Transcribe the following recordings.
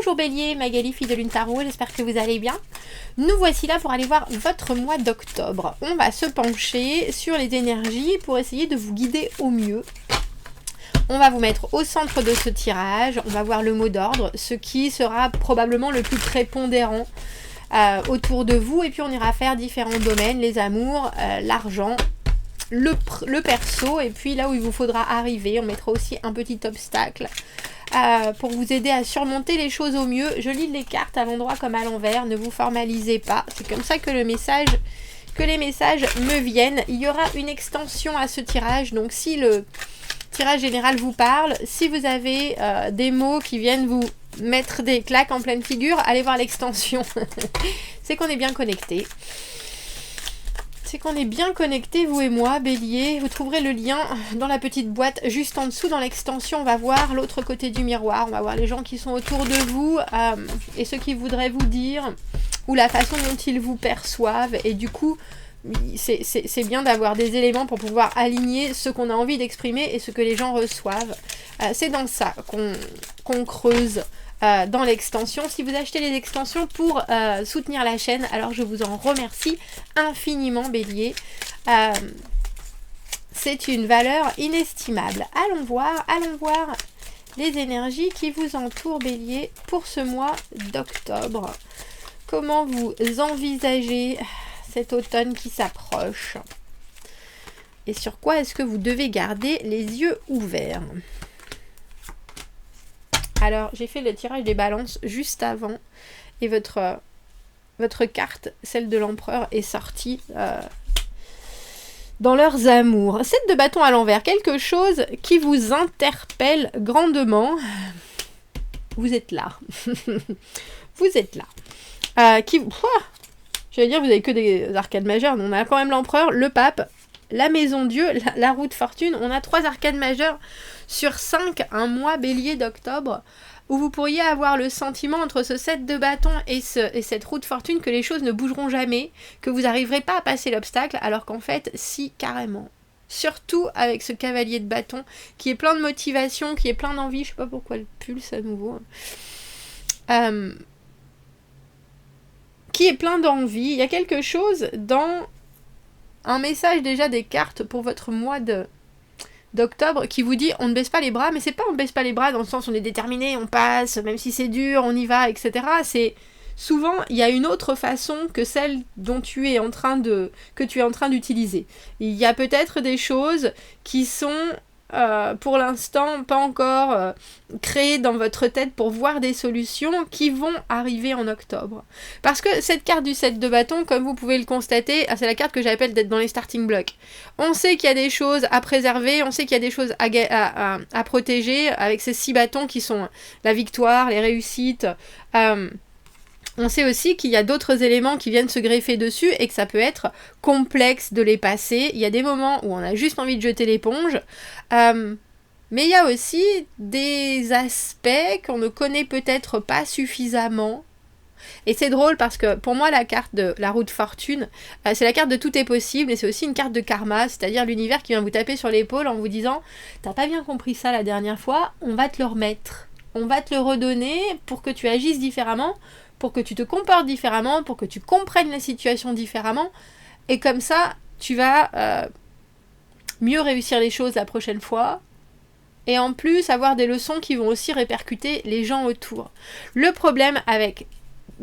Bonjour Bélier, Magali, fille de Lune Tarot, j'espère que vous allez bien. Nous voici là pour aller voir votre mois d'octobre. On va se pencher sur les énergies pour essayer de vous guider au mieux. On va vous mettre au centre de ce tirage, on va voir le mot d'ordre, ce qui sera probablement le plus prépondérant autour de vous. Et puis on ira faire différents domaines, les amours, l'argent, le perso, et puis là où il vous faudra arriver, on mettra aussi un petit obstacle pour vous aider à surmonter les choses au mieux. Je lis les cartes à l'endroit comme à l'envers, ne vous formalisez pas, c'est comme ça que les messages me viennent. Il y aura une extension à ce tirage, donc si le tirage général vous parle, si vous avez des mots qui viennent vous mettre des claques en pleine figure, allez voir l'extension. C'est qu'on est bien connectés. C'est qu'on est bien connectés, vous et moi, Bélier. Vous trouverez le lien dans la petite boîte juste en dessous. Dans l'extension, on va voir l'autre côté du miroir. On va voir les gens qui sont autour de vous et ce qu'ils voudraient vous dire ou la façon dont ils vous perçoivent. Et du coup, c'est bien d'avoir des éléments pour pouvoir aligner ce qu'on a envie d'exprimer et ce que les gens reçoivent. C'est dans ça qu'on creuse dans l'extension. Si vous achetez les extensions pour soutenir la chaîne, alors je vous en remercie infiniment, Bélier. C'est une valeur inestimable. Allons voir les énergies qui vous entourent, Bélier, pour ce mois d'octobre. Comment vous envisagez cet automne qui s'approche? Et sur quoi est-ce que vous devez garder les yeux ouverts? Alors, j'ai fait le tirage des balances juste avant et votre carte, celle de l'empereur, est sortie dans leurs amours. 7 de bâton à l'envers, quelque chose qui vous interpelle grandement. Vous êtes là. Vous êtes là. J'allais dire, vous n'avez que des arcades majeures, mais on a quand même l'empereur, le pape, la maison Dieu, la roue de fortune. On a 3 arcades majeures sur 5, un mois Bélier d'octobre, où vous pourriez avoir le sentiment entre ce 7 de bâton et cette roue de fortune que les choses ne bougeront jamais, que vous n'arriverez pas à passer l'obstacle, alors qu'en fait, si, carrément. Surtout avec ce cavalier de bâton qui est plein de motivation, qui est plein d'envie. Je sais pas pourquoi le pulse à nouveau. Qui est plein d'envie. Il y a quelque chose dans un message déjà des cartes pour votre mois d'octobre qui vous dit on ne baisse pas les bras, mais c'est pas on ne baisse pas les bras dans le sens on est déterminé, on passe, même si c'est dur, on y va, etc. C'est souvent il y a une autre façon que celle dont tu es en train d'utiliser. Il y a peut-être des choses qui sont pour l'instant pas encore créées dans votre tête pour voir des solutions qui vont arriver en octobre. Parce que cette carte du 7 de bâton, comme vous pouvez le constater, c'est la carte que j'appelle d'être dans les starting blocks. On sait qu'il y a des choses à préserver, on sait qu'il y a des choses à protéger avec ces 6 bâtons qui sont la victoire, les réussites. On sait aussi qu'il y a d'autres éléments qui viennent se greffer dessus et que ça peut être complexe de les passer. Il y a des moments où on a juste envie de jeter l'éponge. Mais il y a aussi des aspects qu'on ne connaît peut-être pas suffisamment. Et c'est drôle parce que pour moi la carte de la roue de fortune, c'est la carte de tout est possible et c'est aussi une carte de karma, c'est-à-dire l'univers qui vient vous taper sur l'épaule en vous disant « T'as pas bien compris ça la dernière fois, on va te le remettre. On va te le redonner pour que tu agisses différemment. » pour que tu te comportes différemment, pour que tu comprennes la situation différemment, et comme ça, tu vas mieux réussir les choses la prochaine fois, et en plus avoir des leçons qui vont aussi répercuter les gens autour. Le problème avec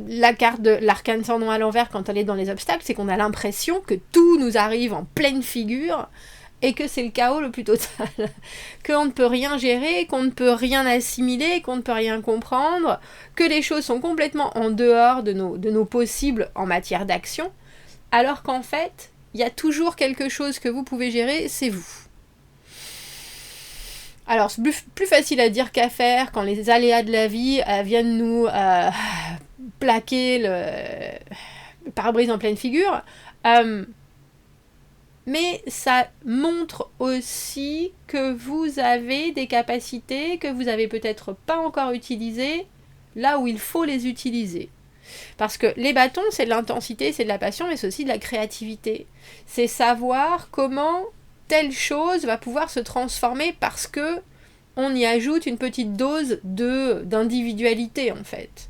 la carte de l'arcane sans nom à l'envers quand elle est dans les obstacles, c'est qu'on a l'impression que tout nous arrive en pleine figure, et que c'est le chaos le plus total, qu'on ne peut rien gérer, qu'on ne peut rien assimiler, qu'on ne peut rien comprendre, que les choses sont complètement en dehors de nos possibles en matière d'action, alors qu'en fait, il y a toujours quelque chose que vous pouvez gérer, c'est vous. Alors, c'est plus facile à dire qu'à faire quand les aléas de la vie viennent nous plaquer le pare-brise en pleine figure. Mais ça montre aussi que vous avez des capacités que vous n'avez peut-être pas encore utilisées là où il faut les utiliser. Parce que les bâtons, c'est de l'intensité, c'est de la passion, mais c'est aussi de la créativité. C'est savoir comment telle chose va pouvoir se transformer parce que on y ajoute une petite dose d'individualité en fait.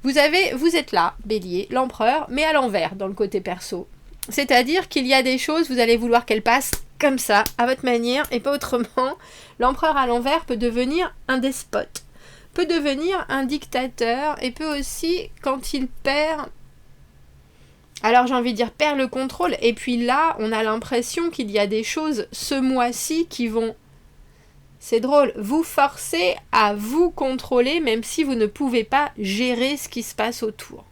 Vous êtes là, Bélier, l'empereur, mais à l'envers dans le côté perso. C'est-à-dire qu'il y a des choses, vous allez vouloir qu'elles passent comme ça, à votre manière, et pas autrement. L'empereur à l'envers peut devenir un despote, peut devenir un dictateur, et peut aussi, quand il perd... Alors j'ai envie de dire perd le contrôle, et puis là, on a l'impression qu'il y a des choses ce mois-ci qui vont... C'est drôle, vous forcer à vous contrôler, même si vous ne pouvez pas gérer ce qui se passe autour.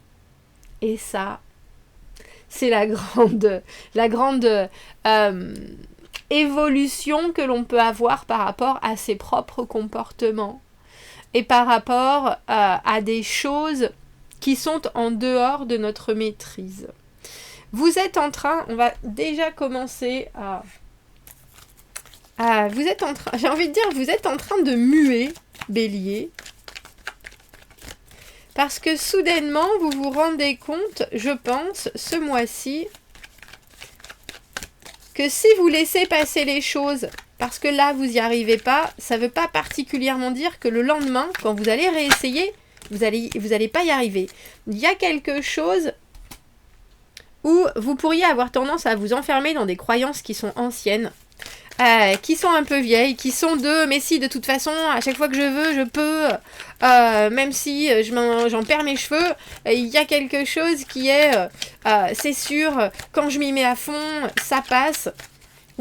Et ça... c'est la grande évolution que l'on peut avoir par rapport à ses propres comportements et par rapport à des choses qui sont en dehors de notre maîtrise. Vous êtes en train, on va déjà commencer vous êtes en train, j'ai envie de dire, vous êtes en train de muer, Bélier. Parce que soudainement, vous vous rendez compte, je pense, ce mois-ci, que si vous laissez passer les choses, parce que là, vous n'y arrivez pas, ça ne veut pas particulièrement dire que le lendemain, quand vous allez réessayer, vous allez pas y arriver. Il y a quelque chose où vous pourriez avoir tendance à vous enfermer dans des croyances qui sont anciennes, qui sont un peu vieilles, qui sont mais si de toute façon, à chaque fois que je veux, je peux, même si j'en perds mes cheveux, il y a quelque chose qui est, c'est sûr, quand je m'y mets à fond, ça passe.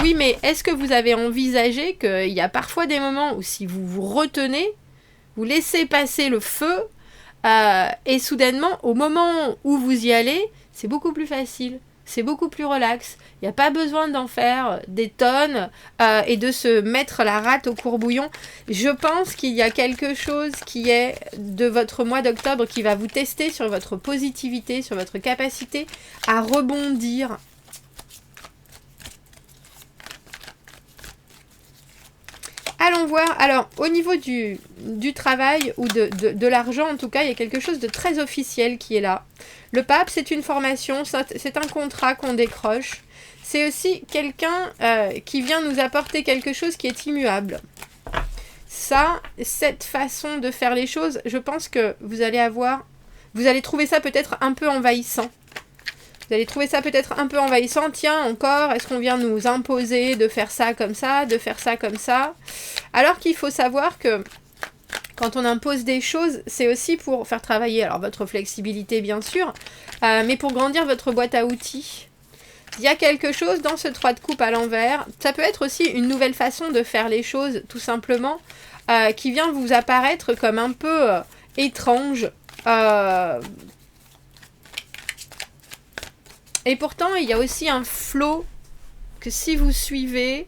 Oui, mais est-ce que vous avez envisagé qu'il y a parfois des moments où si vous vous retenez, vous laissez passer le feu, et soudainement, au moment où vous y allez, c'est beaucoup plus facile. C'est beaucoup plus relax. Il n'y a pas besoin d'en faire des tonnes et de se mettre la rate au courbouillon. Je pense qu'il y a quelque chose qui est de votre mois d'octobre qui va vous tester sur votre positivité, sur votre capacité à rebondir. Allons voir. Alors, au niveau du travail ou de l'argent, en tout cas, il y a quelque chose de très officiel qui est là. Le pape, c'est une formation, c'est un contrat qu'on décroche. C'est aussi quelqu'un qui vient nous apporter quelque chose qui est immuable. Ça, cette façon de faire les choses, je pense que vous allez trouver ça peut-être un peu envahissant. Vous allez trouver ça peut-être un peu envahissant. Tiens, encore, est-ce qu'on vient nous imposer de faire ça comme ça, de faire ça comme ça? Alors qu'il faut savoir que quand on impose des choses, c'est aussi pour faire travailler alors votre flexibilité, bien sûr, mais pour grandir votre boîte à outils. Il y a quelque chose dans ce 3 de coupe à l'envers. Ça peut être aussi une nouvelle façon de faire les choses, tout simplement, qui vient vous apparaître comme un peu étrange. Et pourtant, il y a aussi un flow que si vous suivez...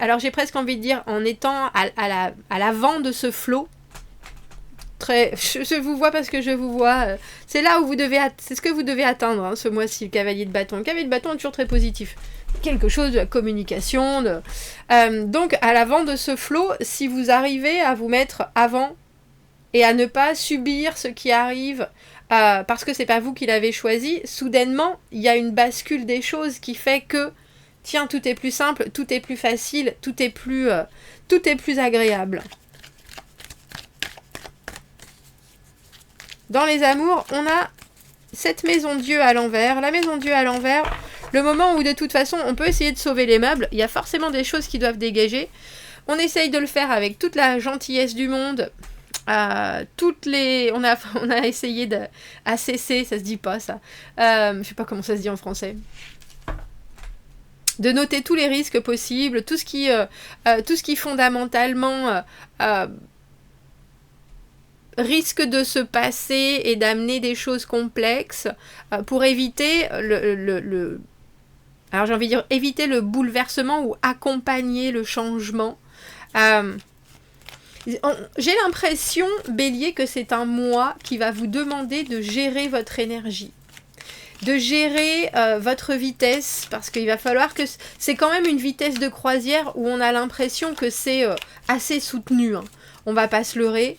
alors j'ai presque envie de dire en étant à l'avant de ce flot, je vous vois parce que je vous vois, c'est là où c'est ce que vous devez atteindre hein, ce mois-ci, le cavalier de bâton. Le cavalier de bâton est toujours très positif, quelque chose de la communication, donc à l'avant de ce flot, si vous arrivez à vous mettre avant et à ne pas subir ce qui arrive parce que c'est pas vous qui l'avez choisi, soudainement il y a une bascule des choses qui fait que tiens, tout est plus simple, tout est plus facile, tout est plus agréable. Dans les amours, on a cette maison Dieu à l'envers. La maison Dieu à l'envers, le moment où de toute façon, on peut essayer de sauver les meubles. Il y a forcément des choses qui doivent dégager. On essaye de le faire avec toute la gentillesse du monde. On a essayé de... ACC, ça se dit pas ça. Je sais pas comment ça se dit en français. De noter tous les risques possibles, tout ce qui fondamentalement risque de se passer et d'amener des choses complexes pour éviter alors j'ai envie de dire éviter le bouleversement ou accompagner le changement. J'ai l'impression, Bélier, que c'est un mois qui va vous demander de gérer votre énergie. De gérer votre vitesse, parce qu'il va falloir que... C'est quand même une vitesse de croisière où on a l'impression que c'est assez soutenu. Hein. On va pas se leurrer.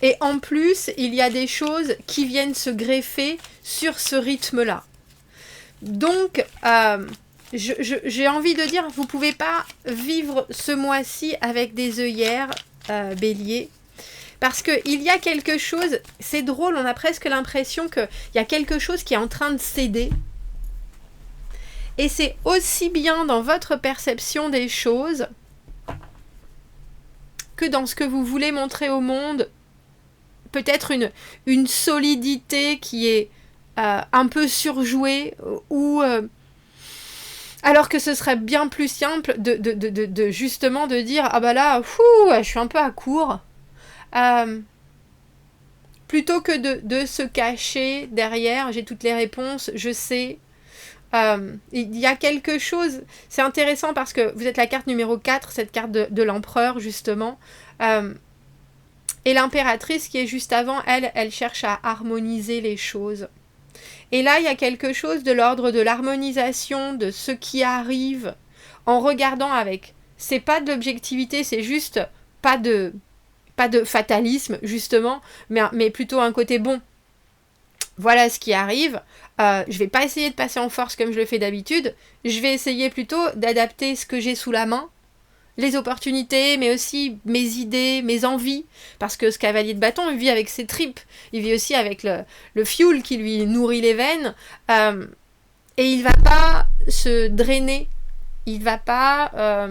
Et en plus, il y a des choses qui viennent se greffer sur ce rythme-là. Donc, j'ai envie de dire, vous pouvez pas vivre ce mois-ci avec des œillères, Bélier. Parce qu'il y a quelque chose, c'est drôle, on a presque l'impression qu'il y a quelque chose qui est en train de céder. Et c'est aussi bien dans votre perception des choses que dans ce que vous voulez montrer au monde. Peut-être une solidité qui est un peu surjouée, ou alors que ce serait bien plus simple de justement de dire ah bah là, je suis un peu à court. Plutôt que de se cacher derrière, j'ai toutes les réponses, je sais. Il y a quelque chose, c'est intéressant parce que vous êtes la carte numéro 4, cette carte de l'empereur justement. Et l'impératrice qui est juste avant, elle cherche à harmoniser les choses. Et là, il y a quelque chose de l'ordre de l'harmonisation de ce qui arrive en regardant avec. C'est pas de l'objectivité, c'est juste pas de fatalisme, justement, mais plutôt un côté bon. Voilà ce qui arrive. Je vais pas essayer de passer en force comme je le fais d'habitude. Je vais essayer plutôt d'adapter ce que j'ai sous la main, les opportunités, mais aussi mes idées, mes envies. Parce que ce cavalier de bâton, il vit avec ses tripes. Il vit aussi avec le fuel qui lui nourrit les veines. Et il va pas se drainer. Il va pas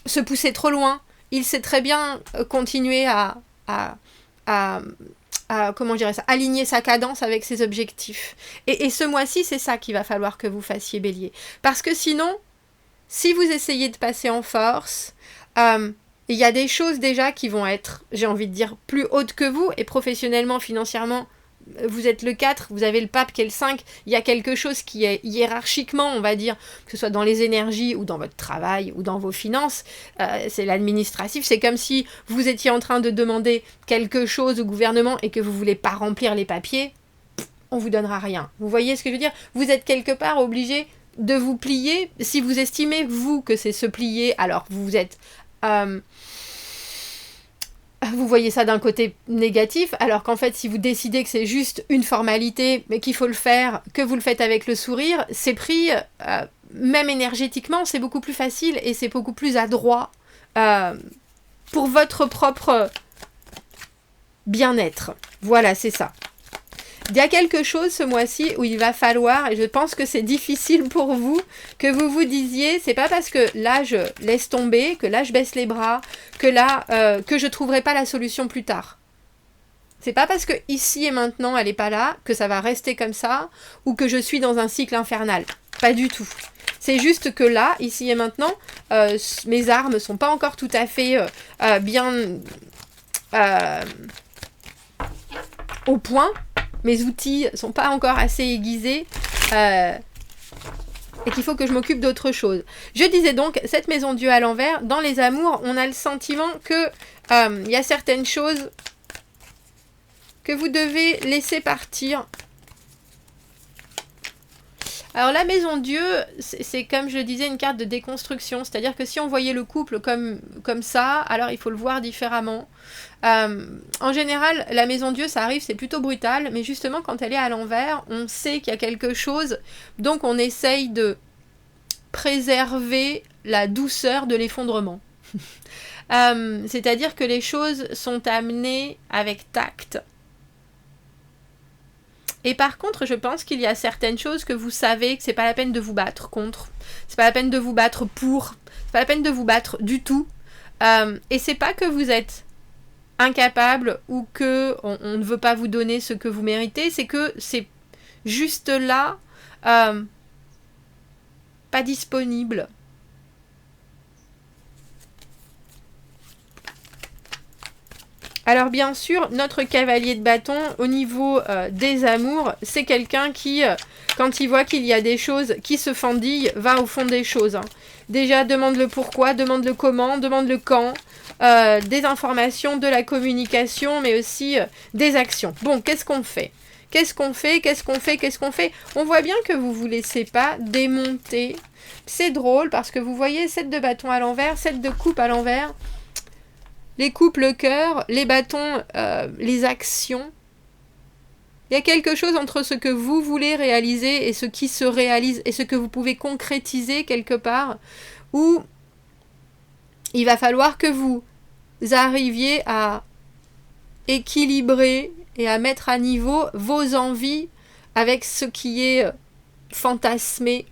se pousser trop loin. Il sait très bien continuer à comment dirais ça, aligner sa cadence avec ses objectifs. Et ce mois-ci, c'est ça qu'il va falloir que vous fassiez, Bélier. Parce que sinon, si vous essayez de passer en force, il y a des choses déjà qui vont être, j'ai envie de dire, plus hautes que vous, et professionnellement, financièrement, vous êtes le 4, vous avez le pape qui est le 5, il y a quelque chose qui est hiérarchiquement, on va dire, que ce soit dans les énergies ou dans votre travail ou dans vos finances, c'est l'administratif, c'est comme si vous étiez en train de demander quelque chose au gouvernement et que vous voulez pas remplir les papiers, on vous donnera rien. Vous voyez ce que je veux dire? Vous êtes quelque part obligé de vous plier, si vous estimez, vous, que c'est se plier, alors vous êtes... vous voyez ça d'un côté négatif, alors qu'en fait, si vous décidez que c'est juste une formalité, mais qu'il faut le faire, que vous le faites avec le sourire, c'est pris, même énergétiquement, c'est beaucoup plus facile et c'est beaucoup plus adroit pour votre propre bien-être. Voilà, c'est ça. Il y a quelque chose ce mois-ci où il va falloir, et je pense que c'est difficile pour vous, que vous vous disiez, c'est pas parce que là je laisse tomber, que là je baisse les bras, que là que je trouverai pas la solution plus tard. C'est pas parce que ici et maintenant elle est pas là, que ça va rester comme ça, ou que je suis dans un cycle infernal. Pas du tout. C'est juste que là, ici et maintenant, mes armes sont pas encore tout à fait bien au point. Mes outils sont pas encore assez aiguisés et qu'il faut que je m'occupe d'autre chose. Je disais donc, cette maison Dieu à l'envers, dans les amours, on a le sentiment que y a certaines choses que vous devez laisser partir. Alors la maison Dieu, c'est comme je le disais, une carte de déconstruction. C'est-à-dire que si on voyait le couple comme ça, alors il faut le voir différemment. En général, la maison Dieu, ça arrive, c'est plutôt brutal. Mais justement, quand elle est à l'envers, on sait qu'il y a quelque chose. Donc on essaye de préserver la douceur de l'effondrement. C'est-à-dire que les choses sont amenées avec tact. Et par contre, je pense qu'il y a certaines choses que vous savez que c'est pas la peine de vous battre contre. C'est pas la peine de vous battre pour. C'est pas la peine de vous battre du tout. Et c'est pas que vous êtes incapable ou que on ne veut pas vous donner ce que vous méritez. C'est que c'est juste là, pas disponible. Alors bien sûr, notre cavalier de bâton, au niveau des amours, c'est quelqu'un qui, quand il voit qu'il y a des choses qui se fendillent, va au fond des choses. Hein. Déjà, demande le pourquoi, demande le comment, demande le quand, des informations, de la communication, mais aussi des actions. Bon, qu'est-ce qu'on fait ? Qu'est-ce qu'on fait ? On voit bien que vous ne vous laissez pas démonter. C'est drôle parce que vous voyez 7 de bâton à l'envers, 7 de coupe à l'envers. Les coupes, le cœur, les bâtons, les actions. Il y a quelque chose entre ce que vous voulez réaliser et ce qui se réalise et ce que vous pouvez concrétiser quelque part, où il va falloir que vous arriviez à équilibrer et à mettre à niveau vos envies avec ce qui est fantasmé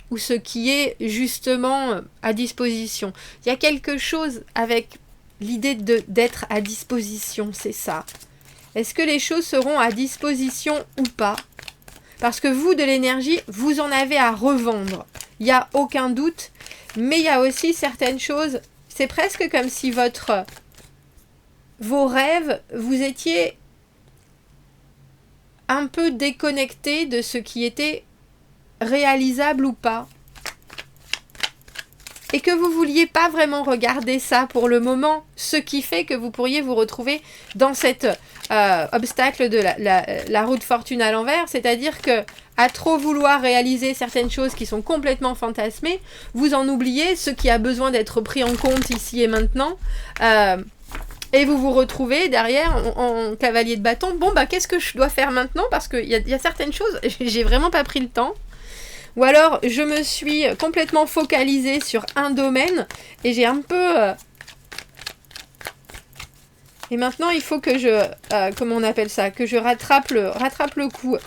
ou ce qui est justement à disposition. Il y a quelque chose avec l'idée d'être à disposition, c'est ça. Est-ce que les choses seront à disposition ou pas? Parce que vous, de l'énergie, vous en avez à revendre. Il n'y a aucun doute. Mais il y a aussi certaines choses, c'est presque comme si vos rêves, vous étiez un peu déconnecté de ce qui était réalisable ou pas. Et que vous vouliez pas vraiment regarder ça pour le moment, ce qui fait que vous pourriez vous retrouver dans cet obstacle de la roue de fortune à l'envers, c'est-à-dire que à trop vouloir réaliser certaines choses qui sont complètement fantasmées, vous en oubliez ce qui a besoin d'être pris en compte ici et maintenant, et vous vous retrouvez derrière en cavalier de bâton. Bon, bah qu'est-ce que je dois faire maintenant? Parce qu'il y a certaines choses, j'ai vraiment pas pris le temps. Ou alors, je me suis complètement focalisée sur un domaine et j'ai un peu... Et maintenant, il faut que je... comment on appelle ça? Que je rattrape le coup.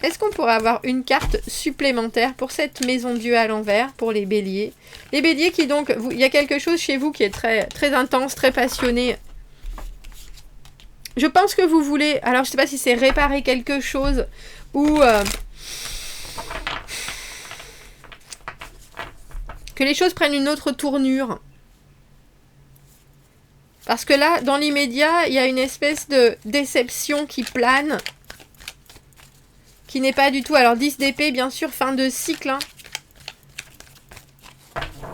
Est-ce qu'on pourrait avoir une carte supplémentaire pour cette maison Dieu à l'envers, pour les béliers? Les béliers qui donc... Il y a quelque chose chez vous qui est très, très intense, très passionné. Je pense que vous voulez... Alors, je ne sais pas si c'est réparer quelque chose ou... que les choses prennent une autre tournure. Parce que là, dans l'immédiat, il y a une espèce de déception qui plane. Qui n'est pas du tout... Alors, 10 d'épée, bien sûr, fin de cycle.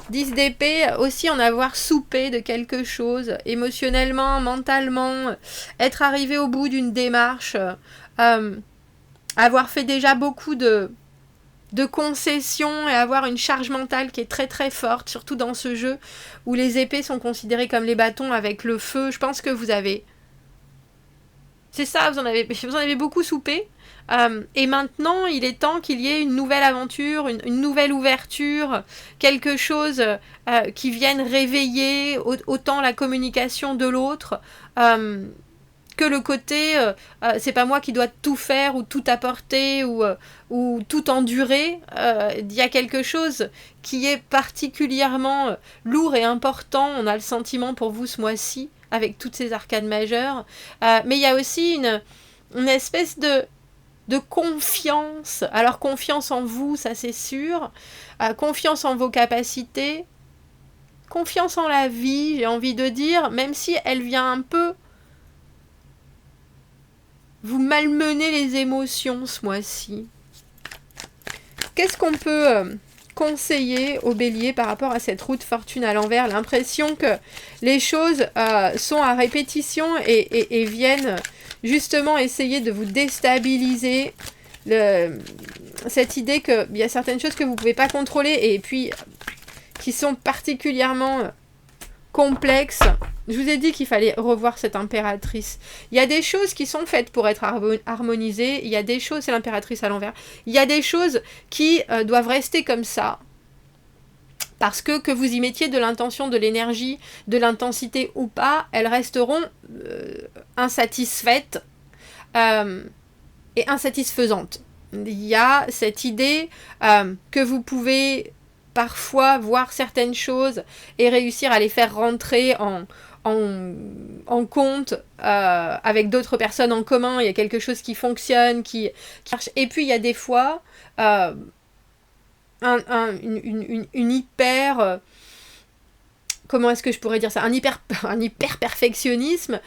10 d'épée, aussi en avoir soupé de quelque chose. Émotionnellement, mentalement. Être arrivé au bout d'une démarche. Avoir fait déjà beaucoup de concessions et avoir une charge mentale qui est très très forte, surtout dans ce jeu où les épées sont considérées comme les bâtons avec le feu. Je pense que vous avez... C'est ça, vous en avez beaucoup soupé. Et maintenant, il est temps qu'il y ait une nouvelle aventure, une nouvelle ouverture, quelque chose qui vienne réveiller autant la communication de l'autre, que le côté c'est pas moi qui dois tout faire ou tout apporter ou tout endurer. Il y a quelque chose qui est particulièrement lourd et important, on a le sentiment pour vous ce mois-ci avec toutes ces arcades majeures, mais il y a aussi une espèce de confiance. Alors confiance en vous, ça c'est sûr, confiance en vos capacités, confiance en la vie, j'ai envie de dire, même si elle vient un peu vous malmenez les émotions ce mois-ci. Qu'est-ce qu'on peut conseiller aux béliers par rapport à cette roue de fortune à l'envers? L'impression que les choses sont à répétition et viennent justement essayer de vous déstabiliser. Cette idée qu'il y a certaines choses que vous ne pouvez pas contrôler et puis qui sont particulièrement complexes. Je vous ai dit qu'il fallait revoir cette impératrice. Il y a des choses qui sont faites pour être harmonisées. Il y a des choses, c'est l'impératrice à l'envers. Il y a des choses qui doivent rester comme ça. Parce que vous y mettiez de l'intention, de l'énergie, de l'intensité ou pas, elles resteront insatisfaites et insatisfaisantes. Il y a cette idée que vous pouvez parfois voir certaines choses et réussir à les faire rentrer en compte avec d'autres personnes en commun. Il y a quelque chose qui fonctionne, qui marche. Et puis il y a des fois une hyper... comment est-ce que je pourrais dire ça? Un hyper perfectionnisme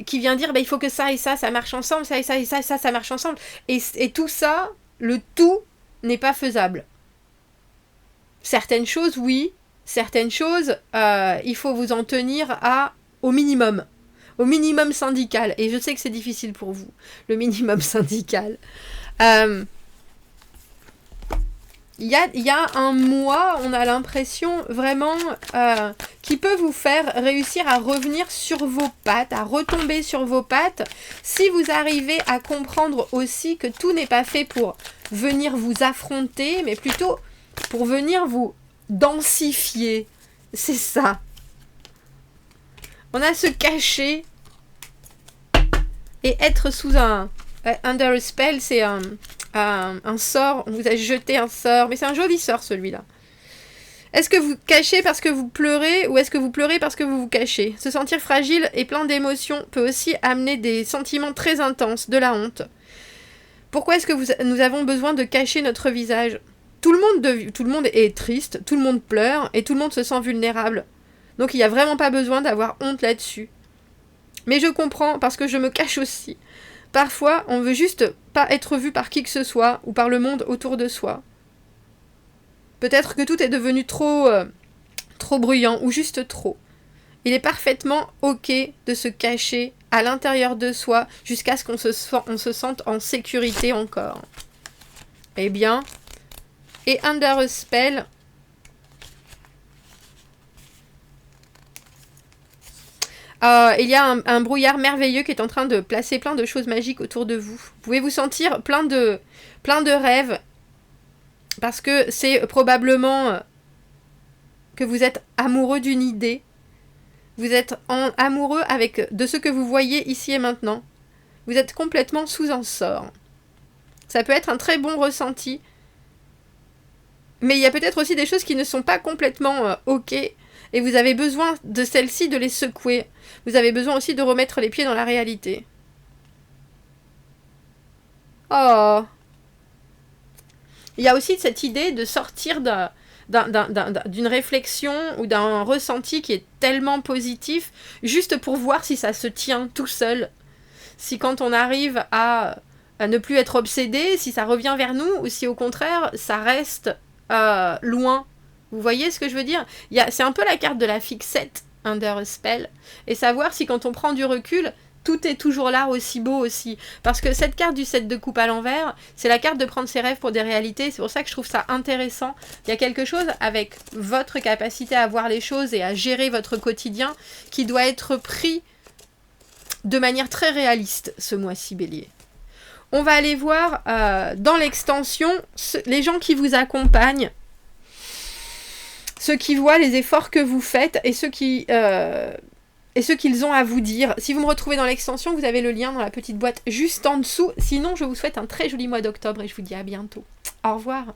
qui vient dire il faut que ça et ça marche ensemble, ça et ça et ça et ça marche ensemble. Et tout ça, le tout n'est pas faisable. Certaines choses, oui. Certaines choses, il faut vous en tenir au minimum syndical. Et je sais que c'est difficile pour vous, le minimum syndical. Il y a un mois, on a l'impression vraiment qui peut vous faire réussir à revenir sur vos pattes, à retomber sur vos pattes, si vous arrivez à comprendre aussi que tout n'est pas fait pour venir vous affronter, mais plutôt pour venir vous densifier. C'est ça. On a se cacher et être sous un... Under a spell, c'est un sort. On vous a jeté un sort, mais c'est un joli sort celui-là. Est-ce que vous cachez parce que vous pleurez ou est-ce que vous pleurez parce que vous vous cachez? Se sentir fragile et plein d'émotions peut aussi amener des sentiments très intenses, de la honte. Pourquoi est-ce que nous avons besoin de cacher notre visage? Tout le monde est triste, tout le monde pleure et tout le monde se sent vulnérable. Donc il n'y a vraiment pas besoin d'avoir honte là-dessus. Mais je comprends parce que je me cache aussi. Parfois, on veut juste pas être vu par qui que ce soit ou par le monde autour de soi. Peut-être que tout est devenu trop bruyant ou juste trop. Il est parfaitement ok de se cacher à l'intérieur de soi jusqu'à ce qu'on se sente en sécurité encore. Eh bien, et Under a Spell, il y a un brouillard merveilleux qui est en train de placer plein de choses magiques autour de vous. Vous pouvez vous sentir plein de rêves parce que c'est probablement que vous êtes amoureux d'une idée. Vous êtes amoureux de ce que vous voyez ici et maintenant. Vous êtes complètement sous un sort. Ça peut être un très bon ressenti. Mais il y a peut-être aussi des choses qui ne sont pas complètement ok. Et vous avez besoin de celles-ci, de les secouer. Vous avez besoin aussi de remettre les pieds dans la réalité. Oh. Il y a aussi cette idée de sortir d'une réflexion ou d'un ressenti qui est tellement positif, juste pour voir si ça se tient tout seul. Si quand on arrive à ne plus être obsédé, si ça revient vers nous, ou si au contraire, ça reste loin. Vous voyez ce que je veux dire? C'est un peu la carte de la fixette, Under a Spell, et savoir si quand on prend du recul, tout est toujours là, aussi beau aussi. Parce que cette carte du 7 de coupe à l'envers, c'est la carte de prendre ses rêves pour des réalités. C'est pour ça que je trouve ça intéressant. Il y a quelque chose avec votre capacité à voir les choses et à gérer votre quotidien qui doit être pris de manière très réaliste ce mois-ci, Bélier. On va aller voir dans l'extension les gens qui vous accompagnent, ceux qui voient les efforts que vous faites et ceux qu'ils ont à vous dire. Si vous me retrouvez dans l'extension, vous avez le lien dans la petite boîte juste en dessous. Sinon, je vous souhaite un très joli mois d'octobre et je vous dis à bientôt. Au revoir.